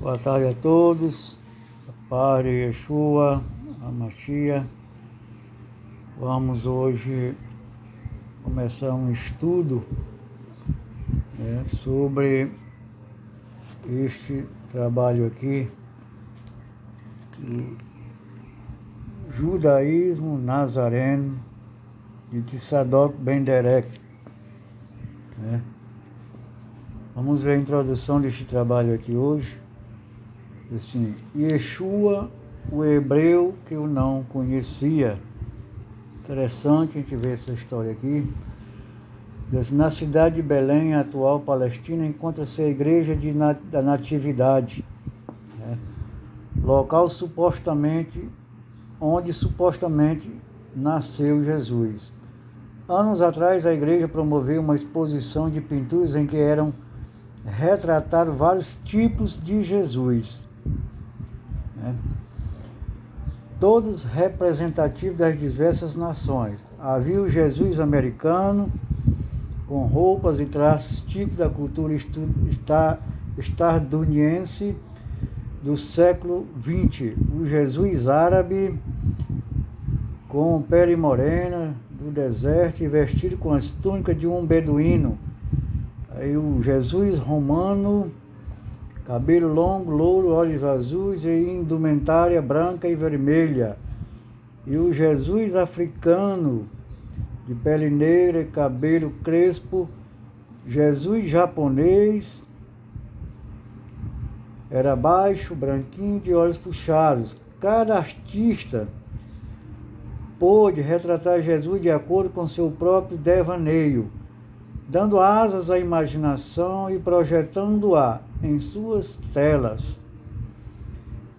Boa tarde a todos, a paz de Yeshua, a Machia. Vamos hoje começar um estudo sobre este trabalho aqui, o judaísmo nazareno de Tzadok Ben Derek. Vamos ver a introdução deste trabalho aqui hoje. Assim, Yeshua, o hebreu que eu não conhecia. Interessante a gente ver essa história aqui. Na cidade de Belém, atual Palestina, encontra-se a igreja da Natividade, local onde supostamente nasceu Jesus. Anos atrás, a igreja promoveu uma exposição de pinturas em que eram retratados vários tipos de Jesus, todos representativos das diversas nações. Havia o Jesus americano, com roupas e traços típicos da cultura estadunidense do século XX. O Jesus árabe, com pele morena, do deserto e vestido com as túnicas de um beduíno. Aí o Jesus romano, cabelo longo, louro, olhos azuis e indumentária branca e vermelha. E o Jesus africano, de pele negra e cabelo crespo. Jesus japonês, era baixo, branquinho, de olhos puxados. Cada artista pôde retratar Jesus de acordo com seu próprio devaneio, dando asas à imaginação e projetando-a em suas telas.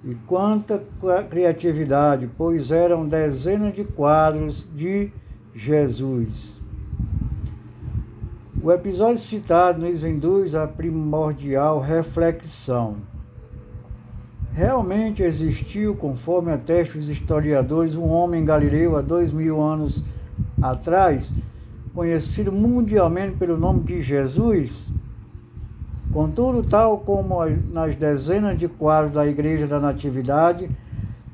E quanta criatividade, pois eram dezenas de quadros de Jesus. O episódio citado nos induz à primordial reflexão. Realmente existiu, conforme atestam os historiadores, um homem galileu há 2000 anos atrás, conhecido mundialmente pelo nome de Jesus? Contudo, tal como nas dezenas de quadros da Igreja da Natividade,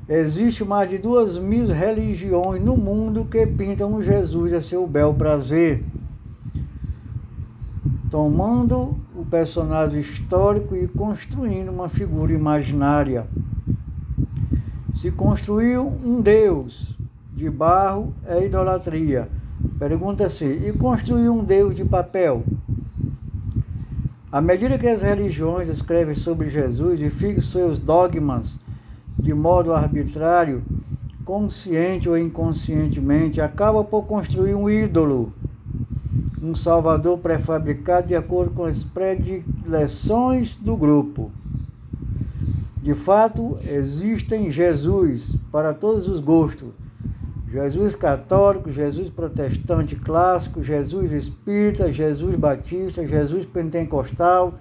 existe mais de 2.000 religiões no mundo que pintam o Jesus a seu bel prazer, tomando o personagem histórico e construindo uma figura imaginária. Se construiu um Deus de barro é idolatria. Pergunta-se, e construir um Deus de papel? À medida que as religiões escrevem sobre Jesus e fixam seus dogmas de modo arbitrário, consciente ou inconscientemente, acabam por construir um ídolo, um salvador pré-fabricado de acordo com as predileções do grupo. De fato, existem Jesus para todos os gostos. Jesus católico, Jesus protestante clássico, Jesus espírita, Jesus batista, Jesus pentecostal,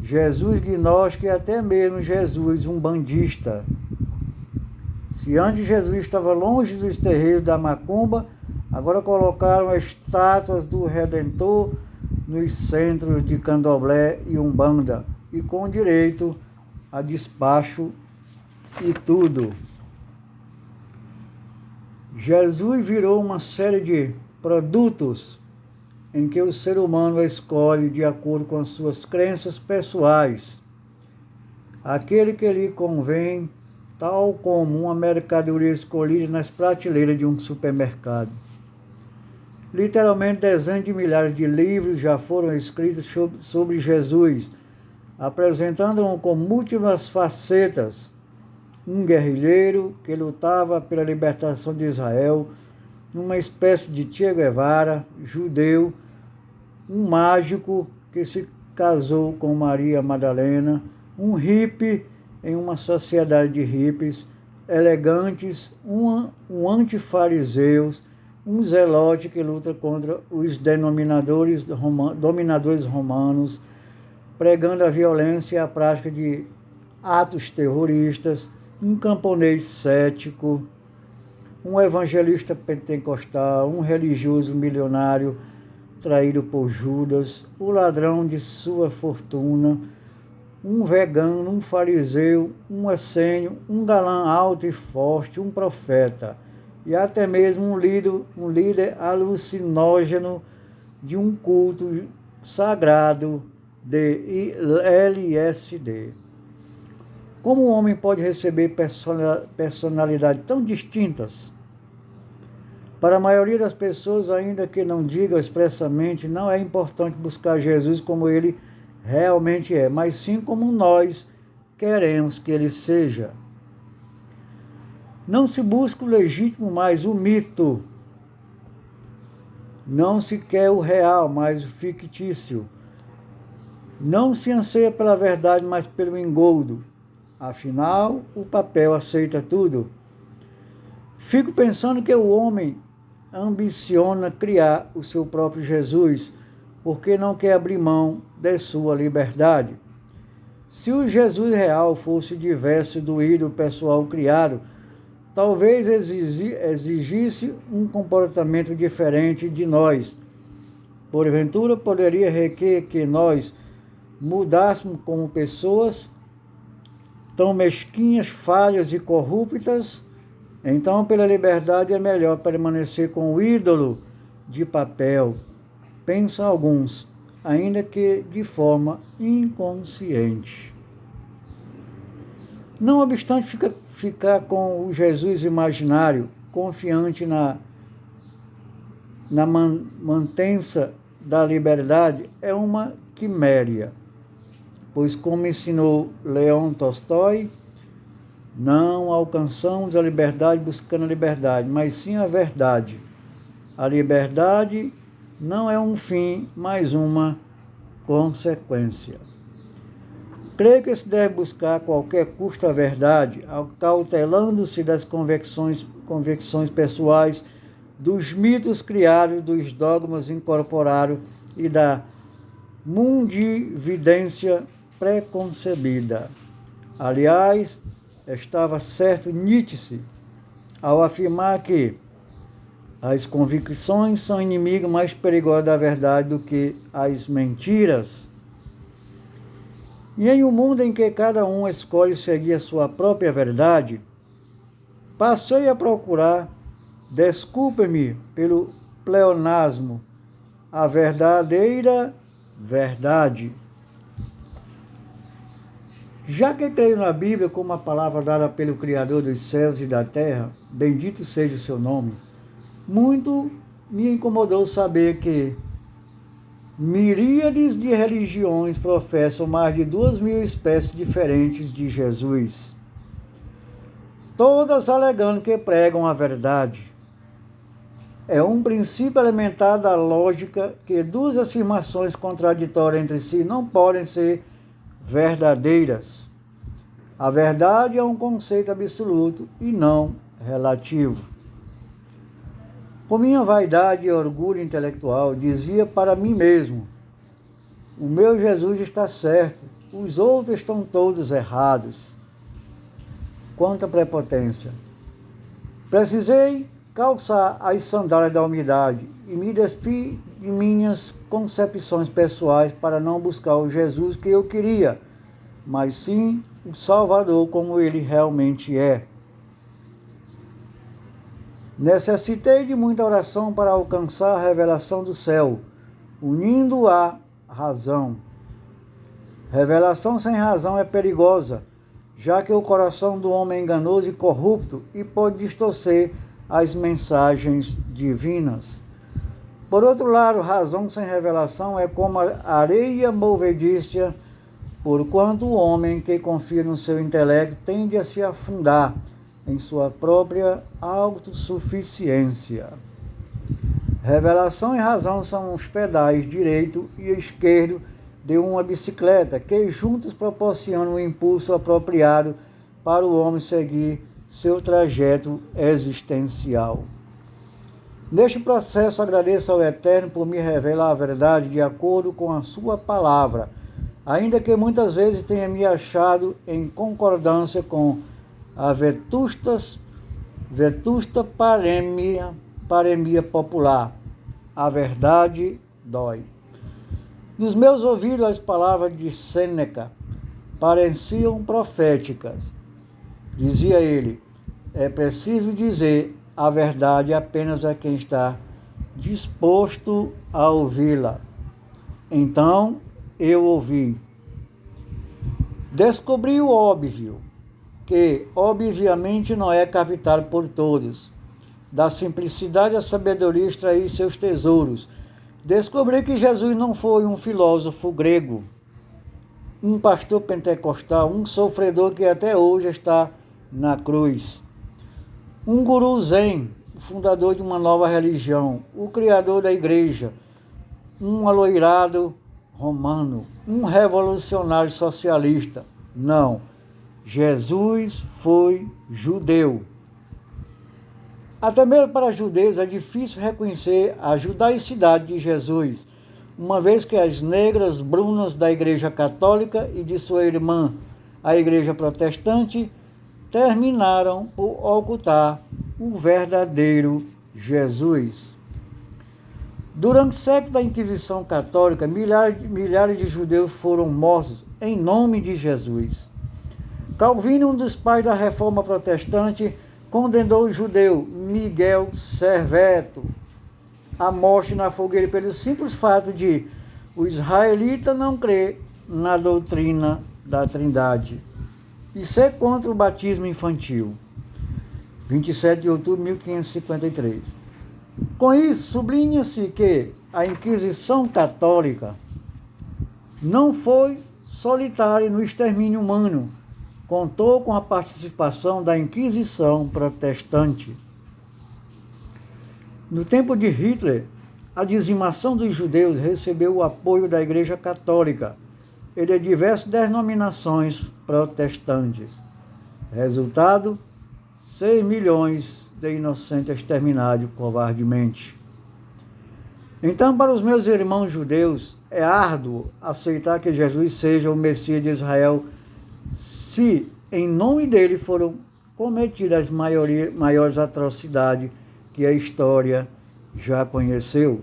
Jesus gnóstico e até mesmo Jesus umbandista. Se antes Jesus estava longe dos terreiros da macumba, agora colocaram estátuas do Redentor nos centros de candomblé e umbanda, e com direito a despacho e tudo. Jesus virou uma série de produtos em que o ser humano escolhe de acordo com as suas crenças pessoais aquele que lhe convém, tal como uma mercadoria escolhida nas prateleiras de um supermercado. Literalmente, dezenas de milhares de livros já foram escritos sobre Jesus, apresentando-o com múltiplas facetas. Um guerrilheiro que lutava pela libertação de Israel, uma espécie de Che Guevara, judeu, um mágico que se casou com Maria Madalena, um hippie em uma sociedade de hippies elegantes, um antifariseus, um zelote que luta contra os dominadores romanos, pregando a violência e a prática de atos terroristas, um camponês cético, um evangelista pentecostal, um religioso milionário traído por Judas, o ladrão de sua fortuna, um vegano, um fariseu, um essênio, um galã alto e forte, um profeta, e até mesmo um líder alucinógeno de um culto sagrado de LSD. Como um homem pode receber personalidades tão distintas? Para a maioria das pessoas, ainda que não digam expressamente, não é importante buscar Jesus como ele realmente é, mas sim como nós queremos que ele seja. Não se busca o legítimo, mas o mito. Não se quer o real, mas o fictício. Não se anseia pela verdade, mas pelo engodo. Afinal, o papel aceita tudo. Fico pensando que o homem ambiciona criar o seu próprio Jesus, porque não quer abrir mão de sua liberdade. Se o Jesus real fosse diverso do ídolo pessoal criado, talvez exigisse um comportamento diferente de nós. Porventura, poderia requerer que nós mudássemos como pessoas tão mesquinhas, falhas e corruptas. Então, pela liberdade, é melhor permanecer com o ídolo de papel, pensam alguns, ainda que de forma inconsciente. Não obstante ficar com o Jesus imaginário, confiante na mantença da liberdade, é uma quiméria, pois, como ensinou Leon Tolstói, não alcançamos a liberdade buscando a liberdade, mas sim a verdade. A liberdade não é um fim, mas uma consequência. Creio que se deve buscar a qualquer custo a verdade, cautelando-se das convicções pessoais, dos mitos criados, dos dogmas incorporados e da mundividência preconcebida. Aliás, estava certo Nietzsche ao afirmar que as convicções são inimigo mais perigoso da verdade do que as mentiras. E em um mundo em que cada um escolhe seguir a sua própria verdade, passei a procurar, desculpe-me pelo pleonasmo, a verdadeira verdade. Já que creio na Bíblia como a palavra dada pelo Criador dos céus e da terra, bendito seja o seu nome, muito me incomodou saber que miríades de religiões professam mais de 2.000 espécies diferentes de Jesus, todas alegando que pregam a verdade. É um princípio elementar da lógica que duas afirmações contraditórias entre si não podem ser verdadeiras. A verdade é um conceito absoluto e não relativo. Por minha vaidade e orgulho intelectual, dizia para mim mesmo: o meu Jesus está certo, os outros estão todos errados. Quanta prepotência! Precisei calçar as sandálias da humildade e me despir de minhas concepções pessoais para não buscar o Jesus que eu queria, mas sim o Salvador como ele realmente é. Necessitei de muita oração para alcançar a revelação do céu, unindo à razão. Revelação sem razão é perigosa, já que o coração do homem é enganoso e corrupto e pode distorcer as mensagens divinas. Por outro lado, razão sem revelação é como a areia movediça, porquanto o homem que confia no seu intelecto tende a se afundar em sua própria autossuficiência. Revelação e razão são os pedais direito e esquerdo de uma bicicleta, que juntos proporcionam um impulso apropriado para o homem seguir seu trajeto existencial. Neste processo, agradeço ao Eterno por me revelar a verdade de acordo com a sua palavra, ainda que muitas vezes tenha me achado em concordância com a vetusta paremia popular. A verdade dói. Nos meus ouvidos as palavras de Sêneca: pareciam proféticas. Dizia ele: é preciso dizer a verdade apenas a quem está disposto a ouvi-la. Então eu ouvi. Descobri o óbvio, que obviamente não é captado por todos. Da simplicidade a sabedoria extrair seus tesouros. Descobri que Jesus não foi um filósofo grego, um pastor pentecostal, um sofredor que até hoje está na cruz, um guru zen, o fundador de uma nova religião, o criador da igreja, um aloirado romano, um revolucionário socialista. Não, Jesus foi judeu. Até mesmo para judeus é difícil reconhecer a judaicidade de Jesus, uma vez que as negras brunas da Igreja Católica e de sua irmã, a Igreja Protestante, terminaram por ocultar o verdadeiro Jesus. Durante o século da Inquisição Católica, milhares de judeus foram mortos em nome de Jesus. Calvino, um dos pais da Reforma Protestante, condenou o judeu Miguel Serveto à morte na fogueira pelo simples fato de o israelita não crer na doutrina da Trindade e ser contra o batismo infantil. 27 de outubro de 1553. Com isso, sublinha-se que a Inquisição Católica não foi solitária no extermínio humano, contou com a participação da Inquisição Protestante. No tempo de Hitler, a dizimação dos judeus recebeu o apoio da Igreja Católica e de diversas denominações protestantes. Resultado: 6 milhões de inocentes exterminados covardemente. Então, para os meus irmãos judeus, é árduo aceitar que Jesus seja o Messias de Israel, se em nome dele foram cometidas as maiores atrocidades que a história já conheceu.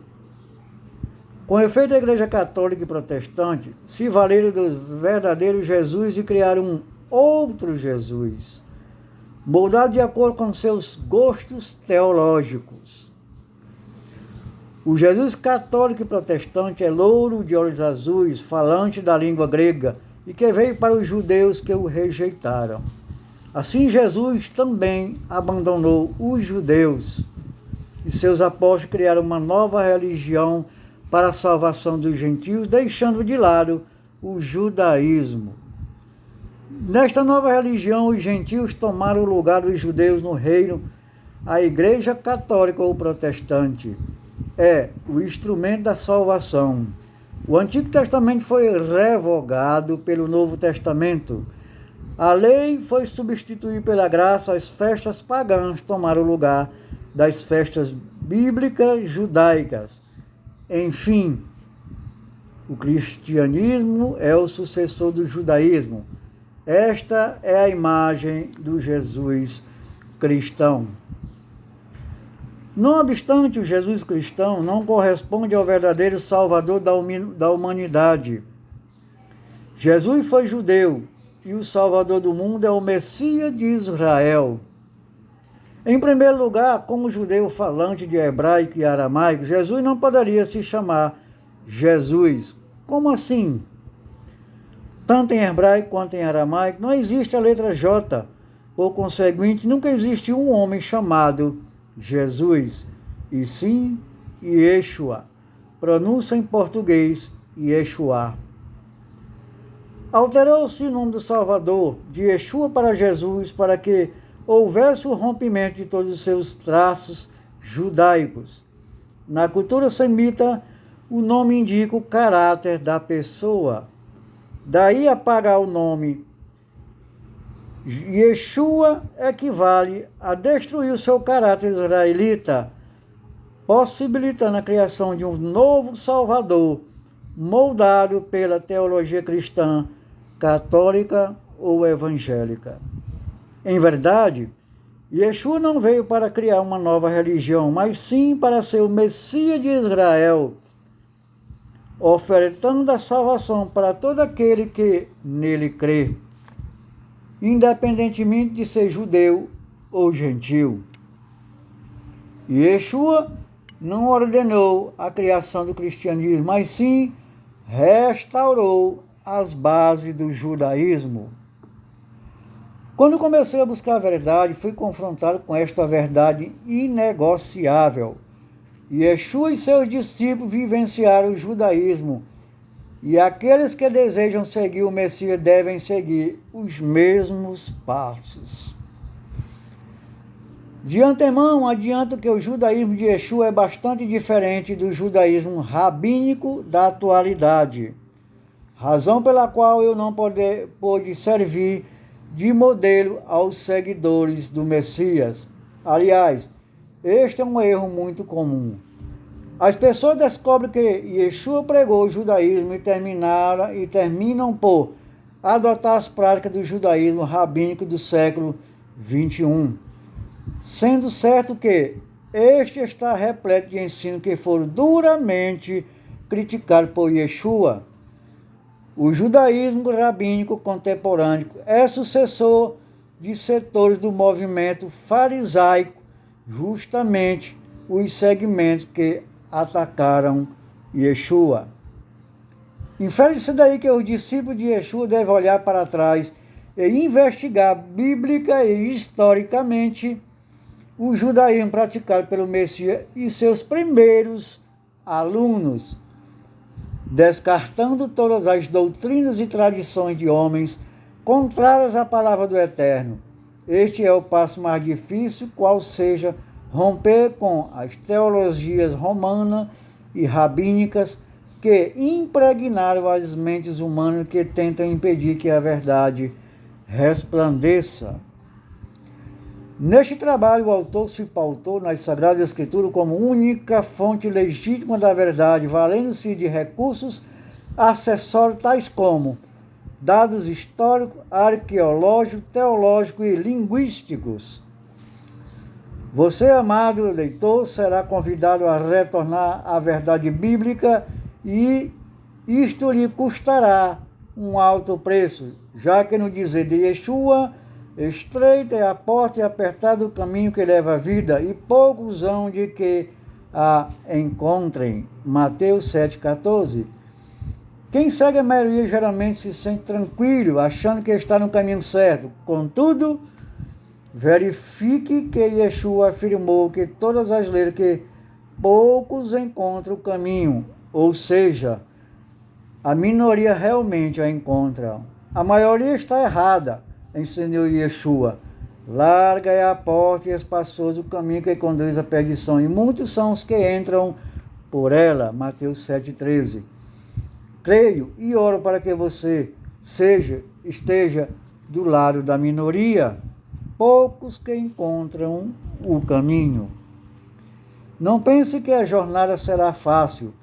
Com efeito, a Igreja Católica e Protestante se valeram do verdadeiro Jesus e criaram um outro Jesus, moldado de acordo com seus gostos teológicos. O Jesus católico e protestante é louro, de olhos azuis, falante da língua grega, e que veio para os judeus que o rejeitaram. Assim, Jesus também abandonou os judeus, e seus apóstolos criaram uma nova religião para a salvação dos gentios, deixando de lado o judaísmo. Nesta nova religião, os gentios tomaram o lugar dos judeus no reino. A Igreja Católica ou Protestante é o instrumento da salvação. O Antigo Testamento foi revogado pelo Novo Testamento. A lei foi substituída pela graça, as festas pagãs tomaram o lugar das festas bíblicas judaicas. Enfim, o cristianismo é o sucessor do judaísmo. Esta é a imagem do Jesus cristão. Não obstante, o Jesus cristão não corresponde ao verdadeiro Salvador da humanidade. Jesus foi judeu e o Salvador do mundo é o Messias de Israel. Em primeiro lugar, como judeu falante de hebraico e aramaico, Jesus não poderia se chamar Jesus. Como assim? Tanto em hebraico quanto em aramaico não existe a letra J. Por conseguinte, nunca existe um homem chamado Jesus, e sim Yeshua. Pronúncia em português, Yeshua. Alterou-se o nome do Salvador, de Yeshua para Jesus, para que houvesse o rompimento de todos os seus traços judaicos. Na cultura semita, o nome indica o caráter da pessoa. Daí apagar o nome Yeshua equivale a destruir o seu caráter israelita, possibilitando a criação de um novo Salvador, moldado pela teologia cristã, católica ou evangélica. Em verdade, Yeshua não veio para criar uma nova religião, mas sim para ser o Messias de Israel. ofertando a salvação para todo aquele que nele crê, independentemente de ser judeu ou gentil. E Yeshua não ordenou a criação do cristianismo, mas sim restaurou as bases do judaísmo. Quando comecei a buscar a verdade, fui confrontado com esta verdade inegociável. Yeshua e seus discípulos vivenciaram o judaísmo, e aqueles que desejam seguir o Messias devem seguir os mesmos passos. De antemão, adianto que o judaísmo de Yeshua é bastante diferente do judaísmo rabínico da atualidade, razão pela qual eu não pude servir de modelo aos seguidores do Messias. Aliás, este é um erro muito comum. As pessoas descobrem que Yeshua pregou o judaísmo e terminam por adotar as práticas do judaísmo rabínico do século XXI, sendo certo que este está repleto de ensinos que foram duramente criticados por Yeshua. O judaísmo rabínico contemporâneo é sucessor de setores do movimento farisaico, justamente os segmentos que atacaram Yeshua. Infere-se daí que os discípulos de Yeshua devem olhar para trás e investigar bíblica e historicamente o judaísmo praticado pelo Messias e seus primeiros alunos, descartando todas as doutrinas e tradições de homens contrárias à palavra do Eterno. Este é o passo mais difícil, qual seja romper com as teologias romanas e rabínicas que impregnaram as mentes humanas que tentam impedir que a verdade resplandeça. Neste trabalho, o autor se pautou nas Sagradas Escrituras como única fonte legítima da verdade, valendo-se de recursos acessórios tais como dados históricos, arqueológicos, teológicos e linguísticos. Você, amado leitor, será convidado a retornar à verdade bíblica e isto lhe custará um alto preço, já que no dizer de Yeshua, estreita é a porta e apertado o caminho que leva à vida, e poucos hão de que a encontrem. Mateus 7,14. Quem segue a maioria geralmente se sente tranquilo, achando que está no caminho certo. Contudo, verifique que Yeshua afirmou que todas as leis que poucos encontram o caminho, ou seja, a minoria realmente a encontra. A maioria está errada, ensinou Yeshua. Larga é a porta e espaçoso o caminho que conduz à perdição, e muitos são os que entram por ela. Mateus 7,13. Creio e oro para que você esteja do lado da minoria, poucos que encontram o caminho. Não pense que a jornada será fácil.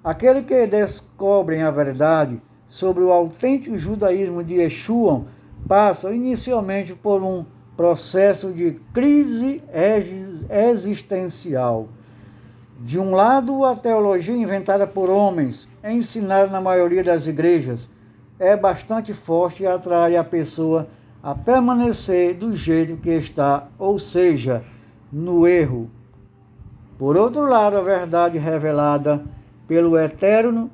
Aqueles que descobrem a verdade sobre o autêntico judaísmo de Yeshua passam inicialmente por um processo de crise existencial. De um lado, a teologia inventada por homens, ensinada na maioria das igrejas, é bastante forte e atrai a pessoa a permanecer do jeito que está, ou seja, no erro. Por outro lado, a verdade revelada pelo Eterno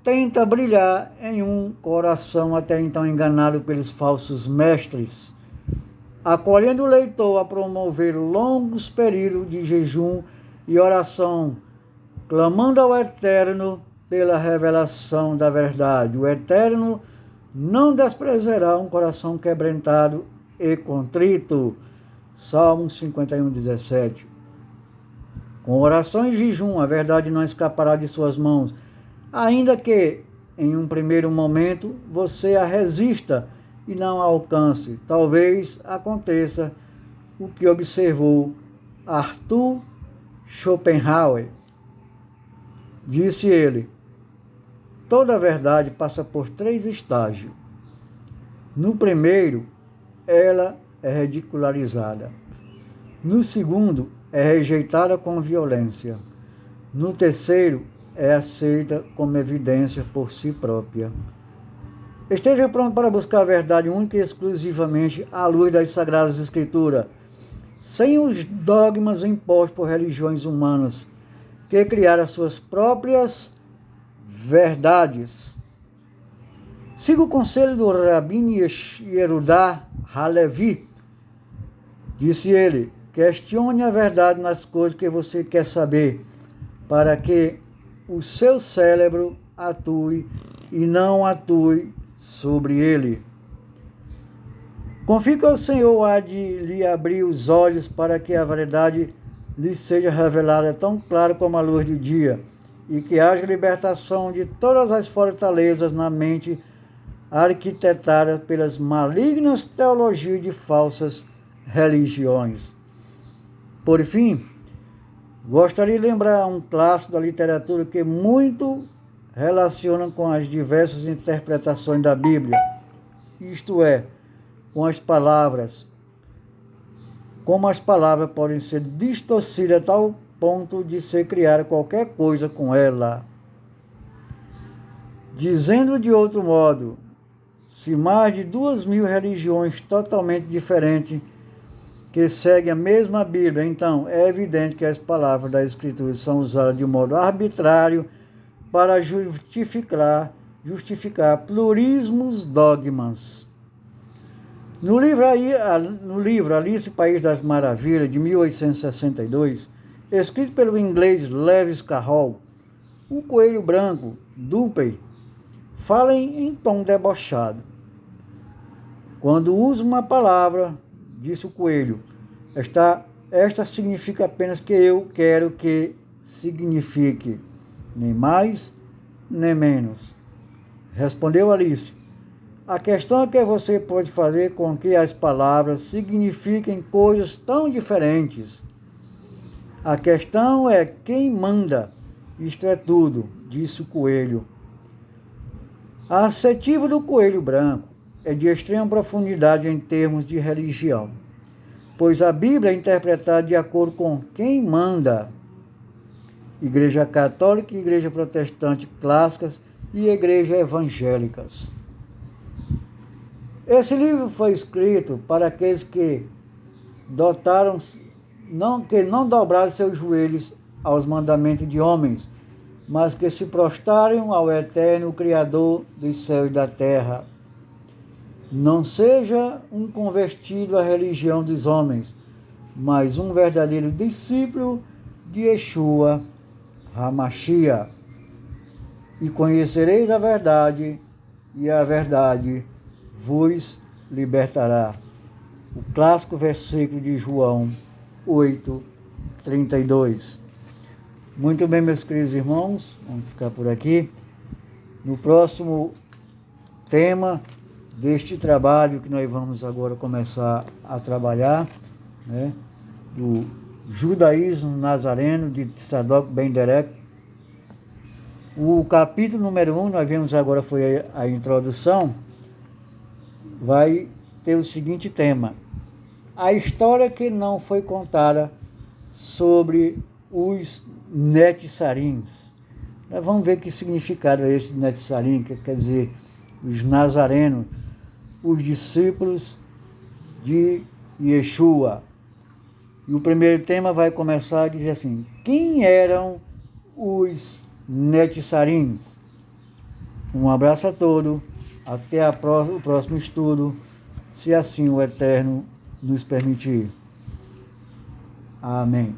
tenta brilhar em um coração até então enganado pelos falsos mestres, acolhendo o leitor a promover longos períodos de jejum e oração, clamando ao Eterno pela revelação da verdade. O Eterno não desprezará um coração quebrantado e contrito. Salmo 51:17. Com oração e jejum, a verdade não escapará de suas mãos, ainda que, em um primeiro momento, você a resista e não a alcance. Talvez aconteça o que observou Arthur Schopenhauer. Disse ele: toda a verdade passa por 3 estágios. No primeiro, ela é ridicularizada. No segundo, é rejeitada com violência. No terceiro, é aceita como evidência por si própria. Esteja pronto para buscar a verdade única e exclusivamente à luz das Sagradas Escrituras, sem os dogmas impostos por religiões humanas, que criaram as suas próprias verdades. Siga o conselho do Rabino Yehuda Halevi. Disse ele: questione a verdade nas coisas que você quer saber, para que o seu cérebro atue e não atue sobre ele. Confie que o Senhor há de lhe abrir os olhos para que a verdade lhe seja revelada tão clara como a luz do dia, e que haja libertação de todas as fortalezas na mente arquitetada pelas malignas teologias de falsas religiões. Por fim, gostaria de lembrar um clássico da literatura que muito relaciona com as diversas interpretações da Bíblia, isto é, com as palavras, como as palavras podem ser distorcidas a tal ponto de ser criada qualquer coisa com ela. Dizendo de outro modo, se mais de 2.000 religiões totalmente diferentes que seguem a mesma Bíblia, então é evidente que as palavras da Escritura são usadas de modo arbitrário para justificar plurismos dogmas. No livro Alice, País das Maravilhas, de 1862, escrito pelo inglês Lewis Carroll, o coelho branco, Dupree, fala em tom debochado. Quando uso uma palavra, disse o coelho, esta significa apenas que eu quero que signifique, nem mais, nem menos. Respondeu Alice: a questão é que você pode fazer com que as palavras signifiquem coisas tão diferentes. A questão é quem manda, isto é tudo, disse o coelho. A assertiva do coelho branco é de extrema profundidade em termos de religião, pois a Bíblia é interpretada de acordo com quem manda. Igreja Católica, Igreja Protestante clássicas e Igrejas evangélicas. Esse livro foi escrito para aqueles que não dobraram seus joelhos aos mandamentos de homens, mas que se prostraram ao Eterno Criador dos céus e da terra. Não seja um convertido à religião dos homens, mas um verdadeiro discípulo de Yeshua HaMashiach. E conhecereis a verdade, e a verdade vos libertará. O clássico versículo de João 8:32. Muito bem, meus queridos irmãos, vamos ficar por aqui. No próximo tema deste trabalho que nós vamos agora começar a trabalhar, né, do judaísmo nazareno de Tzadok Ben Derek. O capítulo número 1, nós vimos agora, foi a introdução, vai ter o seguinte tema: a história que não foi contada sobre os Netsarins. Nós vamos ver que significado é esse de Netsarim, que quer dizer os nazarenos, os discípulos de Yeshua. E o primeiro tema vai começar a dizer assim: quem eram os Netsarins? Um abraço a todos, até o próximo estudo, se assim o Eterno nos permitir. Amém.